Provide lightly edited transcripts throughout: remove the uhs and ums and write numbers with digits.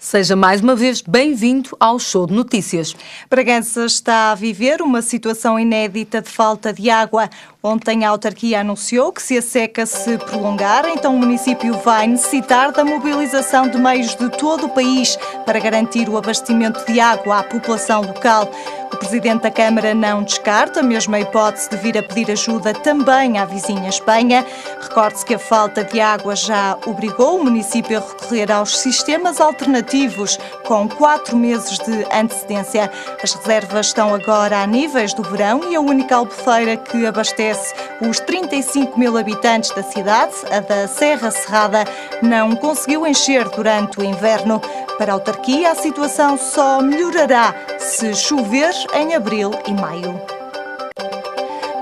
Seja mais uma vez bem-vindo ao Show de Notícias. Bragança está a viver uma situação inédita de falta de água. Ontem a autarquia anunciou que se a seca se prolongar, então o município vai necessitar da mobilização de meios de todo o país para garantir o abastecimento de água à população local. O presidente da Câmara não descarta a mesma hipótese de vir a pedir ajuda também à vizinha Espanha. Recorde-se que a falta de água já obrigou o município a recorrer aos sistemas alternativos com 4 meses de antecedência. As reservas estão agora a níveis do verão e a única albufeira que abastece os 35 mil habitantes da cidade, a da Serra Cerrada, não conseguiu encher durante o inverno. Para a autarquia, a situação só melhorará se chover em abril e maio.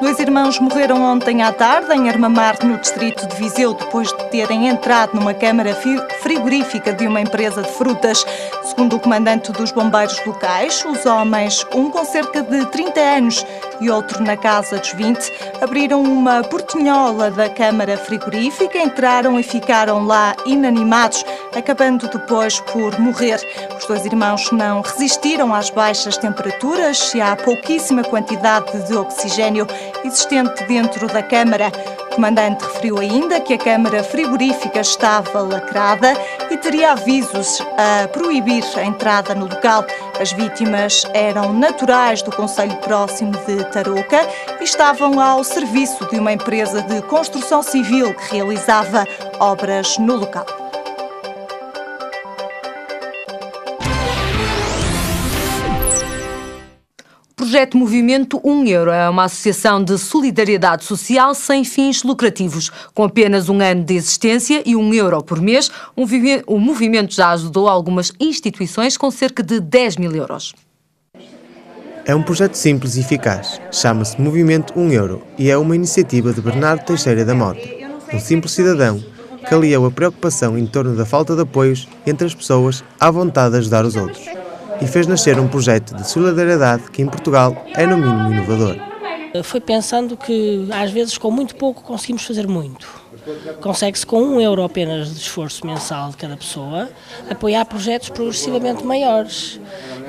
2 irmãos morreram ontem à tarde em Armamar, no distrito de Viseu, depois de terem entrado numa câmara frigorífica de uma empresa de frutas. Segundo o comandante dos bombeiros locais, os homens, um com cerca de 30 anos e outro na casa dos 20, abriram uma portinhola da câmara frigorífica, entraram e ficaram lá inanimados, acabando depois por morrer. Os 2 irmãos não resistiram às baixas temperaturas e à pouquíssima quantidade de oxigênio existente dentro da câmara. O comandante referiu ainda que a câmara frigorífica estava lacrada e teria avisos a proibir a entrada no local. As vítimas eram naturais do concelho próximo de Tarouca e estavam ao serviço de uma empresa de construção civil que realizava obras no local. O projeto Movimento 1 Euro é uma associação de solidariedade social sem fins lucrativos. Com apenas 1 ano de existência e 1 euro por mês, o movimento já ajudou algumas instituições com cerca de 10 mil euros. É um projeto simples e eficaz. Chama-se Movimento 1 Euro e é uma iniciativa de Bernardo Teixeira da Mota, um simples cidadão que aliou a preocupação em torno da falta de apoios entre as pessoas à vontade de ajudar os outros. E fez nascer um projeto de solidariedade que em Portugal é no mínimo inovador. Foi pensando que às vezes com muito pouco conseguimos fazer muito. Consegue-se com 1 euro apenas de esforço mensal de cada pessoa apoiar projetos progressivamente maiores.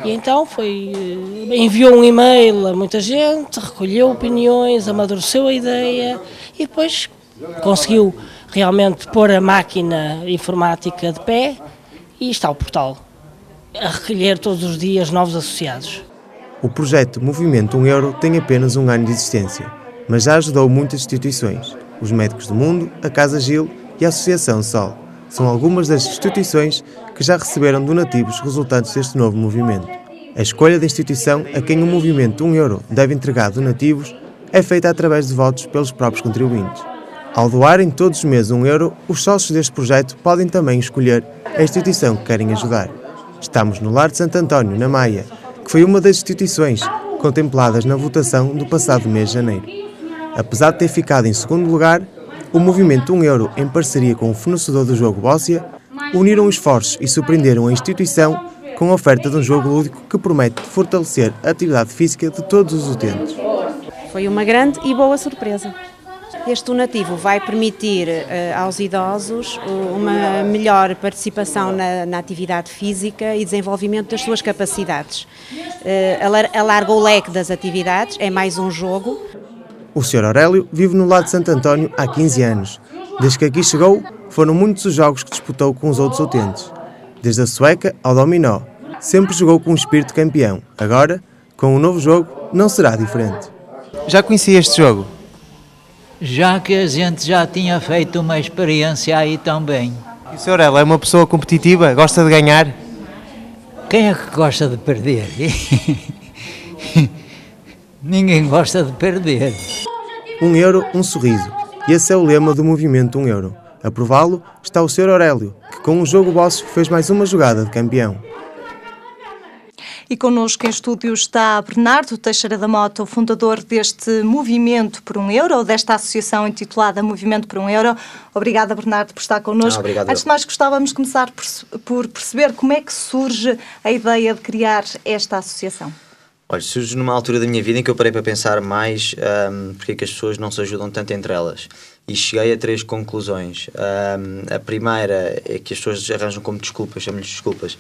E então enviou um e-mail a muita gente, recolheu opiniões, amadureceu a ideia e depois conseguiu realmente pôr a máquina informática de pé e está o portal a recolher todos os dias novos associados. O projeto Movimento 1 Euro tem apenas 1 ano de existência, mas já ajudou muitas instituições. Os Médicos do Mundo, a Casa Gil e a Associação Sol são algumas das instituições que já receberam donativos resultantes deste novo movimento. A escolha da instituição a quem o Movimento 1 Euro deve entregar donativos é feita através de votos pelos próprios contribuintes. Ao doarem todos os meses 1 euro, os sócios deste projeto podem também escolher a instituição que querem ajudar. Estamos no Lar de Santo António, na Maia, que foi uma das instituições contempladas na votação do passado mês de janeiro. Apesar de ter ficado em segundo lugar, o Movimento 1 Euro, em parceria com o fornecedor do jogo Bóssia, uniram esforços e surpreenderam a instituição com a oferta de um jogo lúdico que promete fortalecer a atividade física de todos os utentes. Foi uma grande e boa surpresa. Este donativo vai permitir aos idosos uma melhor participação na atividade física e desenvolvimento das suas capacidades. Alarga o leque das atividades, é mais um jogo. O Sr. Aurélio vive no Lar de Santo António há 15 anos. Desde que aqui chegou, foram muitos os jogos que disputou com os outros utentes. Desde a sueca ao dominó, sempre jogou com um espírito campeão. Agora, com o novo jogo, não será diferente. Já conhecia este jogo? Já que a gente já tinha feito uma experiência aí também. E o Sr. Aurélio é uma pessoa competitiva? Gosta de ganhar? Quem é que gosta de perder? Ninguém gosta de perder. 1 euro, um sorriso. E esse é o lema do Movimento 1 Euro. A prová-lo está o Sr. Aurélio, que com o jogo Bóssia fez mais uma jogada de campeão. E connosco em estúdio está Bernardo Teixeira da Mota, o fundador deste Movimento por 1 Euro, ou desta associação intitulada Movimento por 1 Euro. Obrigada, Bernardo, por estar connosco. Obrigado. Antes de mais, gostávamos de começar por perceber como é que surge a ideia de criar esta associação. Olha, surge numa altura da minha vida em que eu parei para pensar mais porque é que as pessoas não se ajudam tanto entre elas. E cheguei a 3 conclusões. A primeira é que as pessoas arranjam como desculpas, chamam-lhes desculpas,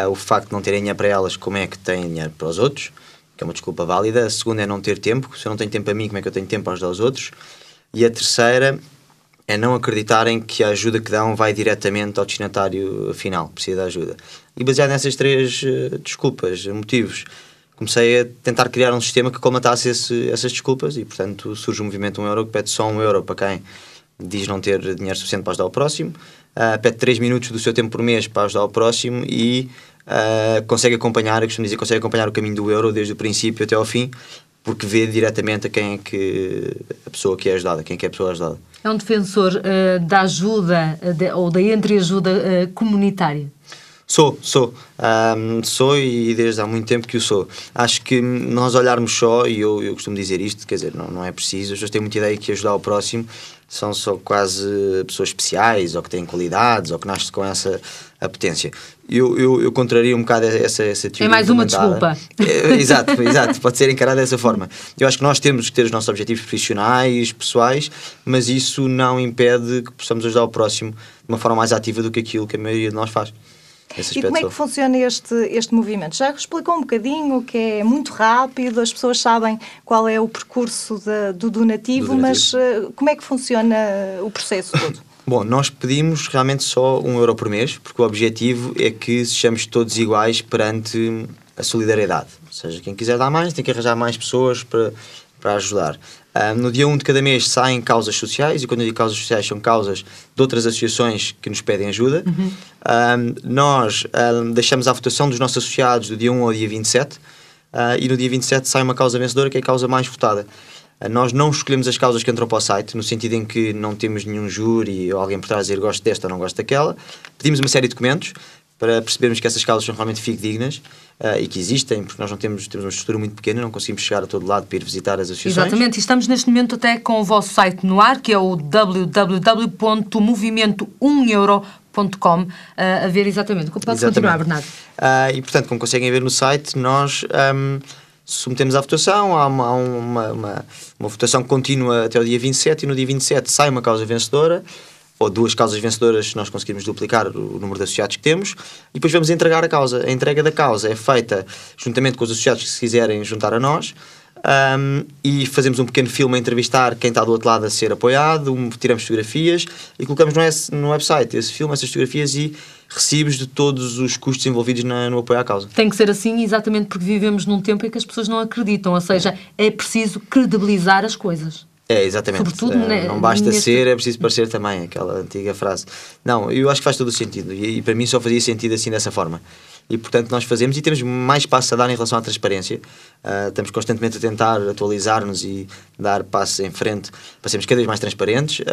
o facto de não terem dinheiro para elas, como é que têm dinheiro para os outros, que é uma desculpa válida. A segunda é não ter tempo. Se eu não tenho tempo a mim, como é que eu tenho tempo para ajudar os outros? E a terceira é não acreditarem que a ajuda que dão vai diretamente ao destinatário final, que precisa de ajuda. E baseado nessas 3 desculpas, motivos, comecei a tentar criar um sistema que colmatasse essas desculpas e, portanto, surge o movimento 1 euro, que pede só 1 euro para quem diz não ter dinheiro suficiente para ajudar o próximo, pede 3 minutos do seu tempo por mês para ajudar o próximo e consegue acompanhar, eu costumo dizer, consegue acompanhar o caminho do euro desde o princípio até ao fim, porque vê diretamente a quem é que a pessoa que é ajudada, quem é que é a pessoa ajudada. É um defensor da ajuda ou da entreajuda comunitária? Sou e desde há muito tempo que o sou. Acho que nós olharmos só, e eu costumo dizer isto, quer dizer, não é preciso, as pessoas têm muita ideia que ajudar o próximo são só quase pessoas especiais, ou que têm qualidades, ou que nascem com essa potência. Eu contraria um bocado essa teoria. É mais uma desculpa. Exato, pode ser encarado dessa forma. Eu acho que nós temos que ter os nossos objetivos profissionais, pessoais, mas isso não impede que possamos ajudar o próximo de uma forma mais ativa do que aquilo que a maioria de nós faz. E como é que funciona este movimento? Já explicou um bocadinho que é muito rápido, as pessoas sabem qual é o percurso do donativo, mas como é que funciona o processo todo? Bom, nós pedimos realmente só 1 euro por mês, porque o objetivo é que sejamos todos iguais perante a solidariedade. Ou seja, quem quiser dar mais tem que arranjar mais pessoas para ajudar. No dia 1 de cada mês saem causas sociais, e quando eu digo causas sociais são causas de outras associações que nos pedem ajuda. Nós deixamos à votação dos nossos associados do dia 1 ao dia 27, e no dia 27 sai uma causa vencedora, que é a causa mais votada. Nós não escolhemos as causas que entram para o site, no sentido em que não temos nenhum júri ou alguém por trás a dizer gosto desta ou não gosto daquela. Pedimos uma série de documentos para percebermos que essas causas são realmente fidedignas e que existem, porque nós não temos uma estrutura muito pequena, não conseguimos chegar a todo lado para ir visitar as associações. Exatamente, e estamos neste momento até com o vosso site no ar, que é o www.movimento1euro.com, a ver exatamente. Pode continuar, Bernardo. E, portanto, como conseguem ver no site, nós submetemos à votação, há uma votação contínua até o dia 27, e no dia 27 sai uma causa vencedora, ou 2 causas vencedoras se nós conseguirmos duplicar o número de associados que temos, e depois vamos entregar a causa. A entrega da causa é feita juntamente com os associados que se quiserem juntar a nós, e fazemos um pequeno filme a entrevistar quem está do outro lado a ser apoiado, tiramos fotografias e colocamos no website esse filme, essas fotografias e recibos de todos os custos envolvidos no apoio à causa. Tem que ser assim exatamente porque vivemos num tempo em que as pessoas não acreditam, ou seja, é preciso credibilizar as coisas. Exatamente. Sobretudo, não basta ser, é preciso parecer também, aquela antiga frase. Não, eu acho que faz todo o sentido e para mim só fazia sentido assim dessa forma. E portanto nós fazemos e temos mais passos a dar em relação à transparência. Estamos constantemente a tentar atualizar-nos e dar passos em frente para sermos cada vez mais transparentes,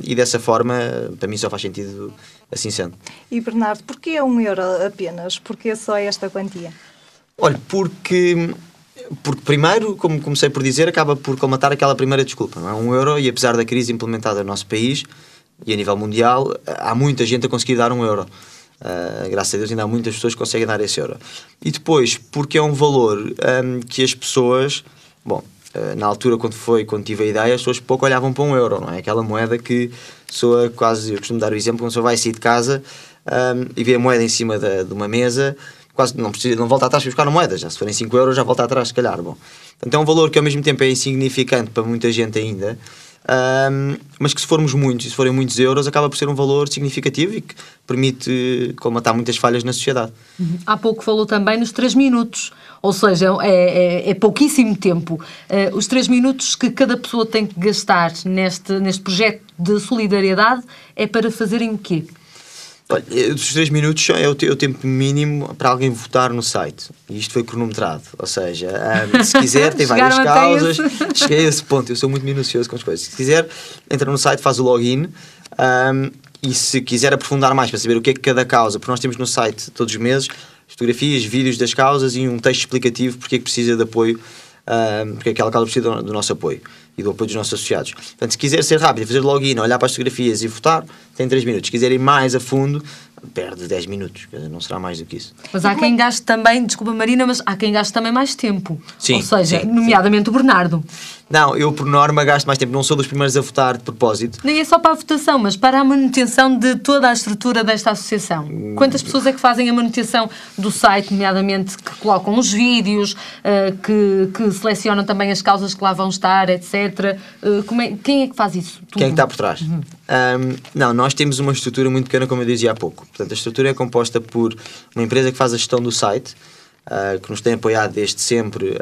e dessa forma para mim só faz sentido assim sendo. E Bernardo, porquê 1 euro apenas? Porquê só esta quantia? Olha, porque primeiro, como comecei por dizer, acaba por colmatar aquela primeira desculpa, não é? 1 euro, e apesar da crise implementada no nosso país e a nível mundial, há muita gente a conseguir dar 1 euro. Graças a Deus ainda há muitas pessoas que conseguem dar esse euro. E depois, porque é um valor que as pessoas, na altura quando tive a ideia, as pessoas pouco olhavam para 1 euro, não é? Aquela moeda que soa quase, eu costumo dar o exemplo, quando a pessoa vai sair de casa e vê a moeda em cima de uma mesa, quase não volta atrás para buscar a moeda, já se forem 5 euros já volta atrás se calhar. Portanto é um valor que ao mesmo tempo é insignificante para muita gente ainda, mas que se forem muitos euros, acaba por ser um valor significativo e que permite colmatar muitas falhas na sociedade. Há pouco falou também nos 3 minutos, ou seja, é pouquíssimo tempo. Os 3 minutos que cada pessoa tem que gastar neste projeto de solidariedade é para fazerem o quê? Olha, os 3 minutos é o tempo mínimo para alguém votar no site. E isto foi cronometrado. Ou seja, se quiser, tem várias causas. Cheguei a esse ponto, eu sou muito minucioso com as coisas. Se quiser, entra no site, faz o login. E se quiser aprofundar mais para saber o que é que cada causa, porque nós temos no site todos os meses fotografias, vídeos das causas e um texto explicativo porque é que precisa de apoio, porque aquela causa precisa do nosso apoio e do apoio dos nossos associados. Portanto, se quiser ser rápido, fazer login, olhar para as fotografias e votar, tem 3 minutos. Se quiser ir mais a fundo, perde 10 minutos, não será mais do que isso. Mas há quem gaste também, desculpa Marina, mas há quem gaste também mais tempo. Sim, ou seja, sim, nomeadamente o Bernardo. Não, eu por norma gasto mais tempo, não sou dos primeiros a votar de propósito. Nem é só para a votação, mas para a manutenção de toda a estrutura desta associação. Quantas pessoas é que fazem a manutenção do site, nomeadamente que colocam os vídeos, que selecionam também as causas que lá vão estar, etc. Quem é que faz isso? Tudo? Quem é que está por trás? Não, nós temos uma estrutura muito pequena, como eu dizia há pouco. Portanto, a estrutura é composta por uma empresa que faz a gestão do site, que nos tem apoiado desde sempre,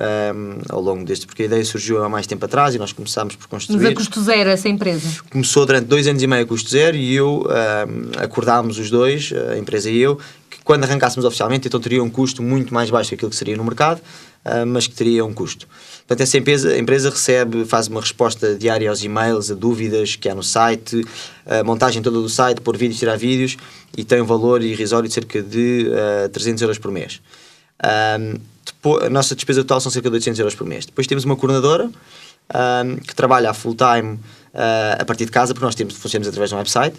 ao longo deste, porque a ideia surgiu há mais tempo atrás e nós começámos por construir. Mas a custo zero essa empresa? Começou durante 2 anos e meio a custo zero e eu, acordámos os dois, a empresa e eu, que quando arrancássemos oficialmente, então teria um custo muito mais baixo que aquilo que seria no mercado, mas que teria um custo. Portanto, essa empresa faz uma resposta diária aos e-mails, a dúvidas que há no site, a montagem toda do site, pôr vídeos, tirar vídeos, e tem um valor irrisório de cerca de 300 euros por mês. A nossa despesa total são cerca de 800 euros por mês. Depois temos uma coordenadora que trabalha a full time a partir de casa, porque nós funcionamos através de um website,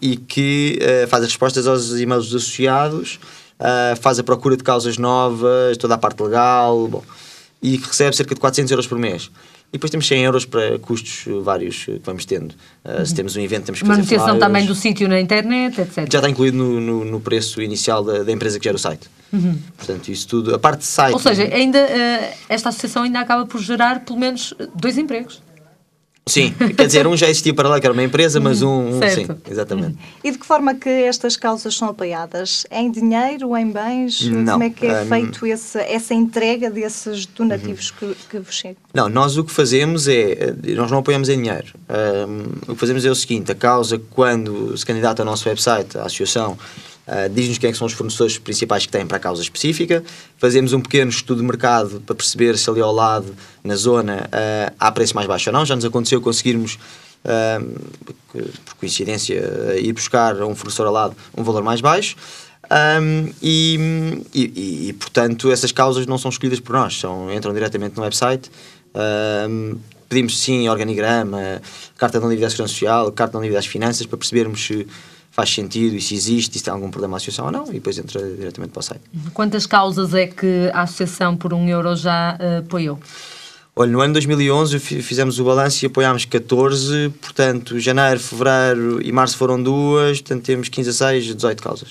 e que faz as respostas aos e-mails dos associados, faz a procura de causas novas, toda a parte legal, e que recebe cerca de 400 euros por mês. E depois temos 100 euros para custos vários que vamos tendo. Se temos um evento, temos que fazer manutenção flyers. também do sítio na internet, etc. Já está incluído no preço inicial da empresa que gera o site. Portanto, isso tudo, a parte de site... Ou seja, esta associação ainda acaba por gerar pelo menos 2 empregos. Sim, quer dizer, um já existia para lá, que era uma empresa, mas sim, exatamente. E de que forma que estas causas são apoiadas? Em dinheiro, em bens? Não. Como é que é feito essa entrega desses donativos que vos chegam? Não, nós o que fazemos nós não apoiamos em dinheiro. O que fazemos é o seguinte: a causa, quando se candidata ao nosso website, à associação, diz-nos quem é que são os fornecedores principais que têm para a causa específica, fazemos um pequeno estudo de mercado para perceber se ali ao lado, na zona, há preço mais baixo ou não. Já nos aconteceu conseguirmos, por coincidência, ir buscar a um fornecedor ao lado um valor mais baixo, e portanto essas causas não são escolhidas por nós, entram diretamente no website. Pedimos sim organigrama, carta de não dívida à Segurança Social, carta de não dívida às finanças, para percebermos se faz sentido e se existe, se tem algum problema na associação ou não, e depois entra diretamente para o site. Quantas causas é que a associação por €1 já apoiou? Olha, no ano 2011 fizemos o balanço e apoiámos 14, portanto, janeiro, fevereiro e março foram 2, portanto temos 15 a 6, 18 causas.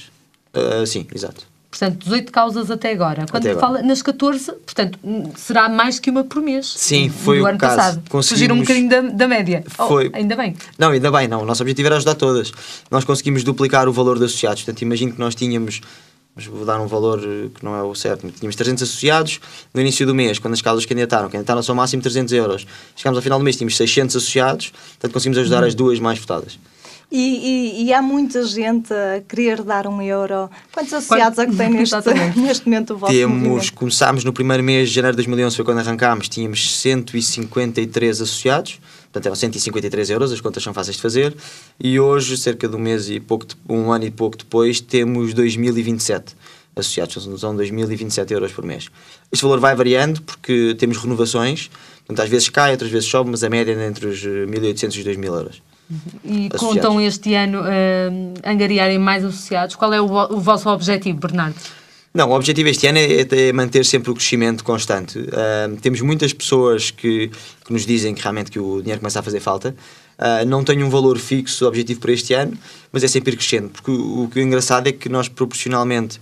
Sim, exato. Portanto, 18 causas até agora. Quando até fala nas 14, portanto, será mais que uma por mês. Sim, foi o ano caso. passado. Fugiram um bocadinho da média. Foi. Ainda bem. Não, ainda bem, não. O nosso objetivo era ajudar todas. Nós conseguimos duplicar o valor de associados. Portanto, imagino que nós tínhamos, mas vou dar um valor que não é o certo, tínhamos 300 associados no início do mês, quando as causas candidataram-se ao máximo 300 euros. Chegámos ao final do mês, tínhamos 600 associados, portanto conseguimos ajudar as duas mais votadas. E há muita gente a querer dar €1. Quantos associados é que tem neste momento o vosso movimento? Começámos no primeiro mês de janeiro de 2011, foi quando arrancámos, tínhamos 153 associados, portanto eram 153 euros, as contas são fáceis de fazer, e hoje, cerca de um ano e pouco depois, temos 2027 associados, são 2027 euros por mês. Este valor vai variando porque temos renovações, portanto às vezes cai, outras vezes sobe, mas a média é entre os 1.800 e os 2.000 euros. E contam este ano angariarem mais associados? Qual é o vosso objetivo, Bernardo? Não, o objetivo este ano é manter sempre o crescimento constante. Temos muitas pessoas que nos dizem que realmente que o dinheiro começa a fazer falta. Não tenho um valor fixo, objetivo para este ano, mas é sempre ir crescendo, porque o que é engraçado é que nós proporcionalmente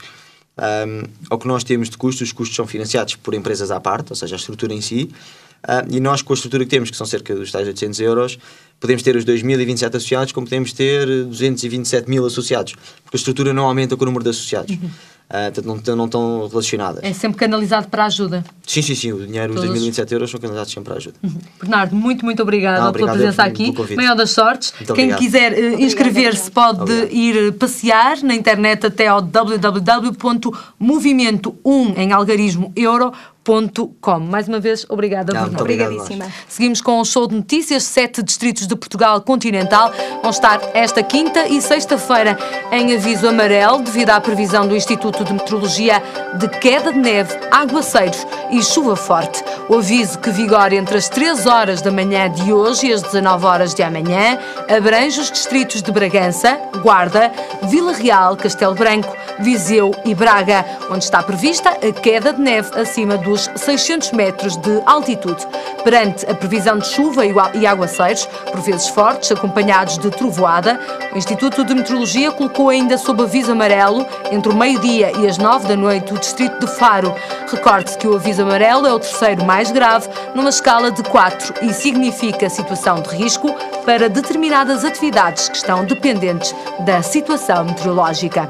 ao que nós temos de custos, os custos são financiados por empresas à parte, ou seja, a estrutura em si, e nós com a estrutura que temos, que são cerca dos tais 800 euros, podemos ter os 2027 associados, como podemos ter 227.000 associados, porque a estrutura não aumenta com o número de associados. Portanto, não estão relacionadas. É sempre canalizado para a ajuda? Sim, o dinheiro, os 2.027 euros são canalizados sempre para a ajuda. Bernardo, muito obrigada pela presença aqui. Maior das sortes. Quem quiser inscrever-se pode ir passear na internet até ao www.movimento1 em algarismo euro www.expresso.com. Mais uma vez, obrigada, Bruno. Obrigadíssima. Seguimos com um show de notícias. 7 distritos de Portugal continental vão estar esta quinta e sexta-feira em aviso amarelo devido à previsão do Instituto de Meteorologia de queda de neve, aguaceiros e chuva forte. O aviso, que vigora entre as 3 horas da manhã de hoje e as 19 horas de amanhã, abrange os distritos de Bragança, Guarda, Vila Real, Castelo Branco, Viseu e Braga, onde está prevista a queda de neve acima dos 600 metros de altitude. Perante a previsão de chuva e aguaceiros, por vezes fortes, acompanhados de trovoada, o Instituto de Meteorologia colocou ainda sob aviso amarelo, entre o meio-dia e as 9 da noite, o distrito de Faro. Recorde-se que o aviso amarelo é o terceiro mais grave, numa escala de 4, e significa situação de risco para determinadas atividades que estão dependentes da situação meteorológica.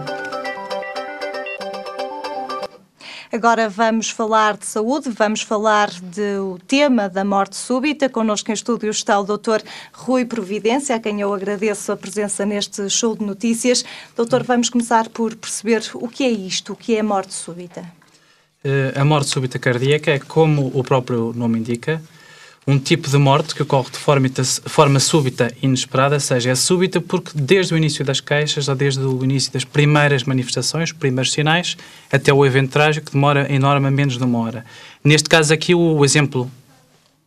Agora vamos falar de saúde, vamos falar do tema da morte súbita. Connosco em estúdio está o Dr. Rui Providência, a quem eu agradeço a presença neste show de notícias. Doutor, vamos começar por perceber o que é isto, o que é a morte súbita. A morte súbita cardíaca é, como o próprio nome indica, um tipo de morte que ocorre de forma súbita e inesperada, seja, é súbita porque desde o início das queixas ou desde o início das primeiras manifestações, primeiros sinais, até o evento trágico, que demora enorme menos de uma hora. Neste caso aqui, o exemplo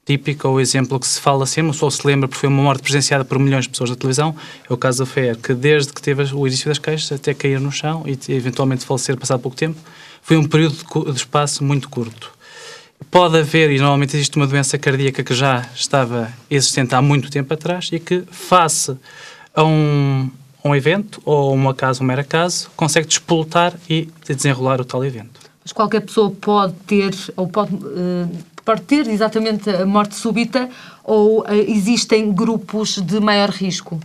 típico, ou o exemplo que se fala sempre, ou se lembra, porque foi uma morte presenciada por milhões de pessoas da televisão, é o caso da Fer, que desde que teve o início das queixas até cair no chão e eventualmente falecer passado pouco tempo, foi um período de espaço muito curto. Pode haver, e normalmente existe uma doença cardíaca que já estava existente há muito tempo atrás e que, face a um evento ou um mero acaso, consegue despoltar e desenrolar o tal evento. Mas qualquer pessoa pode ter, ou pode ter exatamente a morte súbita, ou existem grupos de maior risco?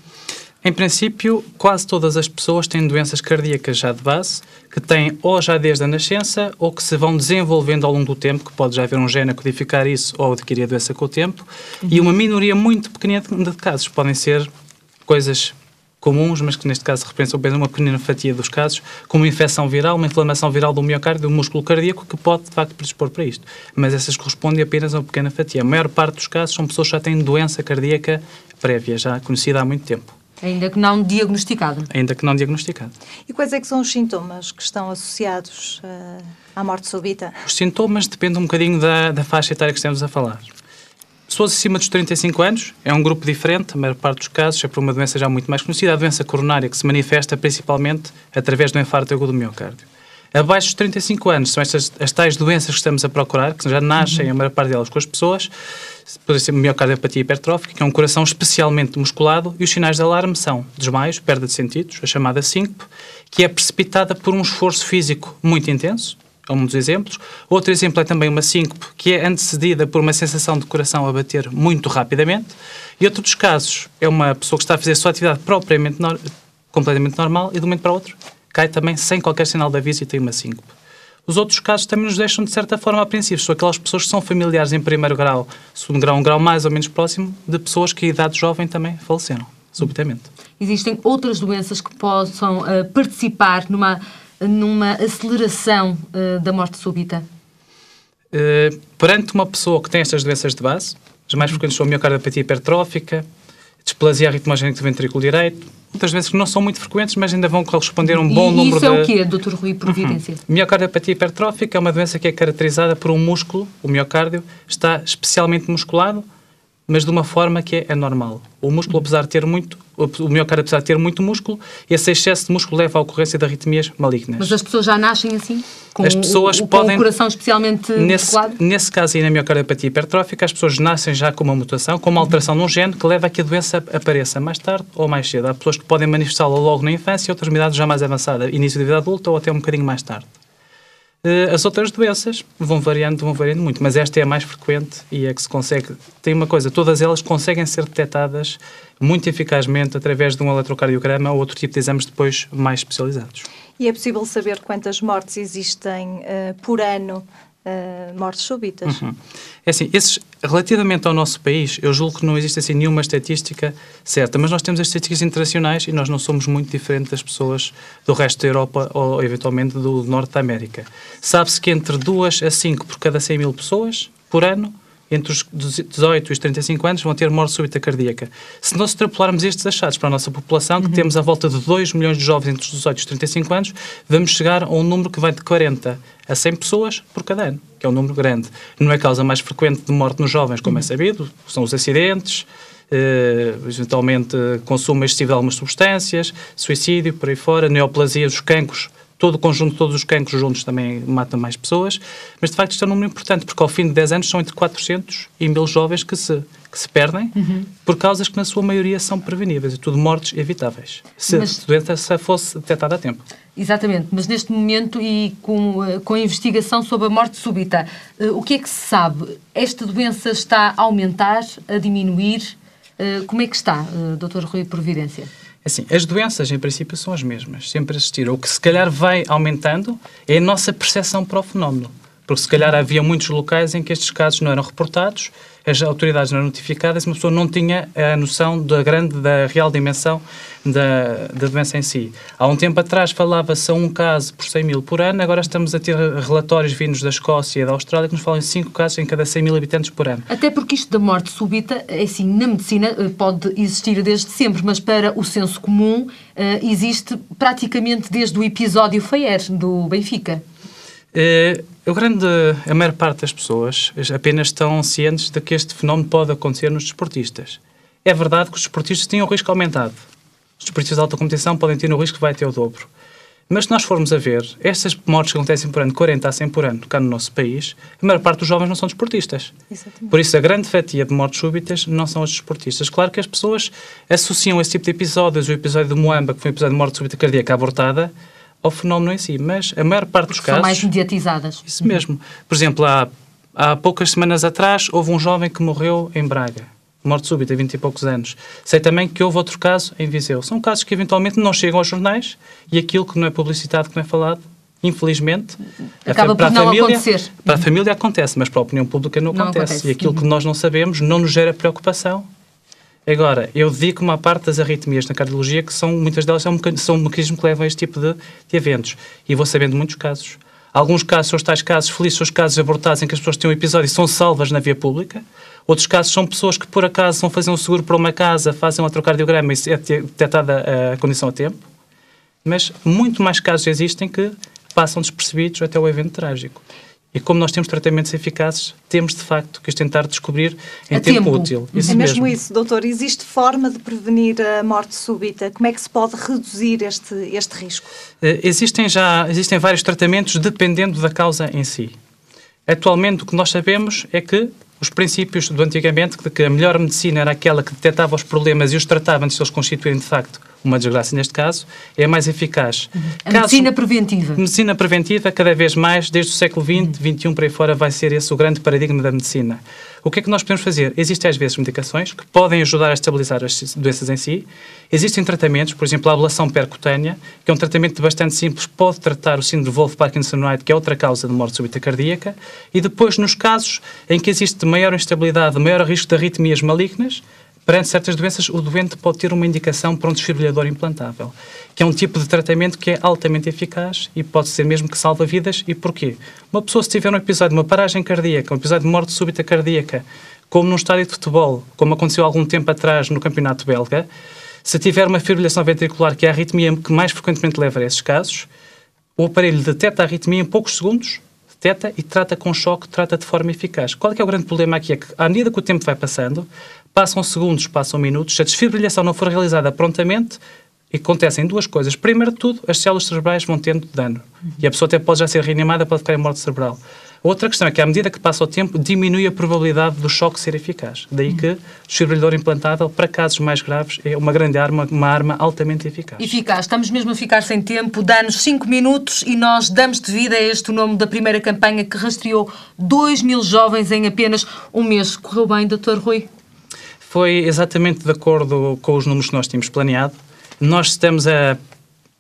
Em princípio, quase todas as pessoas têm doenças cardíacas já de base, que têm ou já desde a nascença, ou que se vão desenvolvendo ao longo do tempo, que pode já haver um gene a codificar isso, ou adquirir a doença com o tempo, e uma minoria muito pequena de casos. Podem ser coisas comuns, mas que neste caso representam apenas uma pequena fatia dos casos, como uma infecção viral, uma inflamação viral do miocárdio, do músculo cardíaco, que pode, de facto, predispor para isto. Mas essas correspondem apenas a uma pequena fatia. A maior parte dos casos são pessoas que já têm doença cardíaca prévia, já conhecida há muito tempo. Ainda que não diagnosticado. Ainda que não diagnosticado. E quais é que são os sintomas que estão associados à morte súbita? Os sintomas dependem um bocadinho da faixa etária que estamos a falar. Pessoas acima dos 35 anos é um grupo diferente, a maior parte dos casos é por uma doença já muito mais conhecida, a doença coronária, que se manifesta principalmente através do infarto agudo do miocárdio. Abaixo dos 35 anos são as tais doenças que estamos a procurar, que já nascem, a maior parte delas, com as pessoas. Pode ser miocardiopatia hipertrófica, que é um coração especialmente musculado, e os sinais de alarme são desmaios, perda de sentidos, a chamada síncope, que é precipitada por um esforço físico muito intenso, é um dos exemplos. Outro exemplo é também uma síncope, que é antecedida por uma sensação de coração a bater muito rapidamente. E outro dos casos é uma pessoa que está a fazer a sua atividade propriamente completamente normal e de um momento para o outro cai também sem qualquer sinal de aviso e tem uma síncope. Os outros casos também nos deixam, de certa forma, apreensivos. São aquelas pessoas que são familiares em primeiro grau, segundo grau, um grau mais ou menos próximo, de pessoas que, em idade jovem, também faleceram, subitamente. Existem outras doenças que possam participar numa aceleração da morte súbita? Perante uma pessoa que tem estas doenças de base, as mais frequentes são a miocardiopatia hipertrófica, displasia ritmogénica do ventrículo direito, outras doenças que não são muito frequentes, mas ainda vão corresponder a um bom número de... Isso é o quê, Dr. Rui Providência? Miocardiopatia hipertrófica é uma doença que é caracterizada por um músculo, o miocárdio, está especialmente musculado, mas de uma forma que é anormal. O músculo, apesar de ter muito, o miocárdio, apesar de ter muito músculo, esse excesso de músculo leva à ocorrência de arritmias malignas. Mas as pessoas já nascem assim? Com as pessoas com podem, o coração especialmente musculado? Nesse caso aí, na miocardiopatia hipertrófica, as pessoas nascem já com uma mutação, com uma alteração num gene que leva a que a doença apareça mais tarde ou mais cedo. Há pessoas que podem manifestá-la logo na infância e outras idades já mais avançada, início da vida adulta ou até um bocadinho mais tarde. As outras doenças vão variando muito, mas esta é a mais frequente e é que se consegue... Tem uma coisa, todas elas conseguem ser detectadas muito eficazmente através de um eletrocardiograma ou outro tipo de exames depois mais especializados. E é possível saber quantas mortes existem por ano mortes súbitas. É assim, relativamente ao nosso país, eu julgo que não existe assim nenhuma estatística certa, mas nós temos as estatísticas internacionais e nós não somos muito diferentes das pessoas do resto da Europa ou eventualmente do Norte da América. Sabe-se que entre 2 a 5 por cada 100 mil pessoas por ano, entre os 18 e os 35 anos, vão ter morte súbita cardíaca. Se nós extrapolarmos estes achados para a nossa população, que temos à volta de 2 milhões de jovens entre os 18 e os 35 anos, vamos chegar a um número que vai de 40 a 100 pessoas por cada ano, que é um número grande. Não é a causa mais frequente de morte nos jovens, como é sabido, são os acidentes, eventualmente consumo excessivo de algumas substâncias, suicídio, por aí fora, neoplasia, os cancros. Todo o conjunto, todos os cancros juntos também matam mais pessoas, mas de facto isto é um número importante, porque ao fim de 10 anos são entre 400 e 1000 jovens que se perdem por causas que na sua maioria são preveníveis, e tudo mortes evitáveis, se a doença fosse detectada a tempo. Exatamente, mas neste momento e com a investigação sobre a morte súbita, o que é que se sabe? Esta doença está a aumentar, a diminuir? Como é que está, Dr. Rui Providência? Assim, as doenças, em princípio, são as mesmas, sempre existiram. O que se calhar vai aumentando é a nossa percepção para o fenómeno. Porque se calhar havia muitos locais em que estes casos não eram reportados, as autoridades não eram notificadas e uma pessoa não tinha a noção da real dimensão da doença em si. Há um tempo atrás falava-se a um caso por 100 mil por ano, agora estamos a ter relatórios vindos da Escócia e da Austrália que nos falam em 5 casos em cada 100 mil habitantes por ano. Até porque isto da morte súbita, assim, na medicina pode existir desde sempre, mas para o senso comum existe praticamente desde o episódio Faier, do Benfica. A maior parte das pessoas apenas estão cientes de que este fenómeno pode acontecer nos desportistas. É verdade que os desportistas têm um risco aumentado. Os desportistas de alta competição podem ter um risco que vai ter o dobro. Mas se nós formos a ver, estas mortes que acontecem por ano, 40 a 100 por ano, cá no nosso país, a maior parte dos jovens não são desportistas. Exatamente. Por isso, a grande fatia de mortes súbitas não são os desportistas. Claro que as pessoas associam esse tipo de episódios, o episódio de Moamba, que foi um episódio de morte súbita cardíaca abortada, ao fenómeno em si, mas a maior parte dos casos... São mais mediatizadas. Isso mesmo. Por exemplo, há poucas semanas atrás, houve um jovem que morreu em Braga, morte súbita, 20 e poucos anos. Sei também que houve outro caso em Viseu. São casos que eventualmente não chegam aos jornais e aquilo que não é publicitado, que não é falado, infelizmente, acaba por não acontecer. Para a família acontece, mas para a opinião pública não acontece. E aquilo que nós não sabemos não nos gera preocupação. Agora, eu dedico-me à parte das arritmias na cardiologia, que muitas delas são um mecanismo que levam a este tipo de eventos. E vou sabendo de muitos casos. Alguns casos são os tais casos felizes, são os casos abortados em que as pessoas têm um episódio e são salvas na via pública. Outros casos são pessoas que, por acaso, vão fazer um seguro para uma casa, fazem um eletrocardiograma e é detectada a condição a tempo. Mas muito mais casos existem que passam despercebidos até o evento trágico. E como nós temos tratamentos eficazes, temos de facto que os tentar descobrir em tempo útil. Isso é mesmo isso, doutor. Existe forma de prevenir a morte súbita? Como é que se pode reduzir este risco? Existem vários tratamentos dependendo da causa em si. Atualmente o que nós sabemos é que os princípios do antigamente, de que a melhor medicina era aquela que detectava os problemas e os tratava antes de eles constituírem de facto uma desgraça neste caso, é a mais eficaz. Medicina preventiva. Medicina preventiva, cada vez mais, desde o século XX, XXI, para aí fora, vai ser esse o grande paradigma da medicina. O que é que nós podemos fazer? Existem às vezes medicações que podem ajudar a estabilizar as doenças em si. Existem tratamentos, por exemplo, a ablação percutânea, que é um tratamento bastante simples, pode tratar o síndrome de Wolff-Parkinson-White, que é outra causa de morte súbita cardíaca. E depois, nos casos em que existe maior instabilidade, maior risco de arritmias malignas, perante certas doenças, o doente pode ter uma indicação para um desfibrilador implantável, que é um tipo de tratamento que é altamente eficaz e pode ser mesmo que salva vidas. E porquê? Uma pessoa, se tiver um episódio de uma paragem cardíaca, um episódio de morte súbita cardíaca, como num estádio de futebol, como aconteceu há algum tempo atrás no campeonato belga, se tiver uma fibrilação ventricular, que é a arritmia que mais frequentemente leva a esses casos, o aparelho detecta a arritmia em poucos segundos, detecta e trata com choque, trata de forma eficaz. Qual é que é o grande problema aqui? É que, à medida que o tempo vai passando, passam segundos, passam minutos, se a desfibrilação não for realizada prontamente, acontecem duas coisas. Primeiro de tudo, as células cerebrais vão tendo dano. E a pessoa até pode já ser reanimada, pode ficar em morte cerebral. Outra questão é que, à medida que passa o tempo, diminui a probabilidade do choque ser eficaz. Daí que o desfibrilador implantável, para casos mais graves, é uma grande arma, uma arma altamente eficaz. Eficaz. Estamos mesmo a ficar sem tempo. Dá-nos 5 minutos e nós damos de vida a este o nome da primeira campanha que rastreou 2.000 jovens em apenas um mês. Correu bem, Dr. Rui? Foi exatamente de acordo com os números que nós tínhamos planeado. Nós estamos a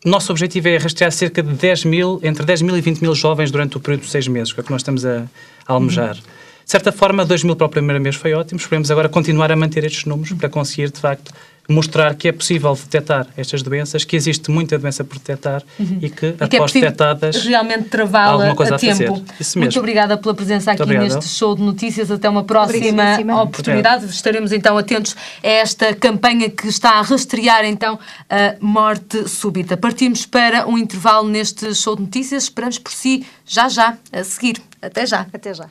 O nosso objetivo é rastrear cerca de entre 10 mil e 20 mil jovens durante o período de 6 meses, que é o que nós estamos a almejar. De certa forma, 2 mil para o primeiro mês foi ótimo, esperemos agora continuar a manter estes números para conseguir, de facto, mostrar que é possível detectar estas doenças, que existe muita doença por detectar e que após detectadas realmente travá-la a tempo. Muito obrigada pela presença aqui neste show de notícias. Até uma próxima oportunidade. Estaremos então atentos a esta campanha que está a rastrear então a morte súbita. Partimos para um intervalo neste show de notícias. Esperamos por si já a seguir. Até já. Até já.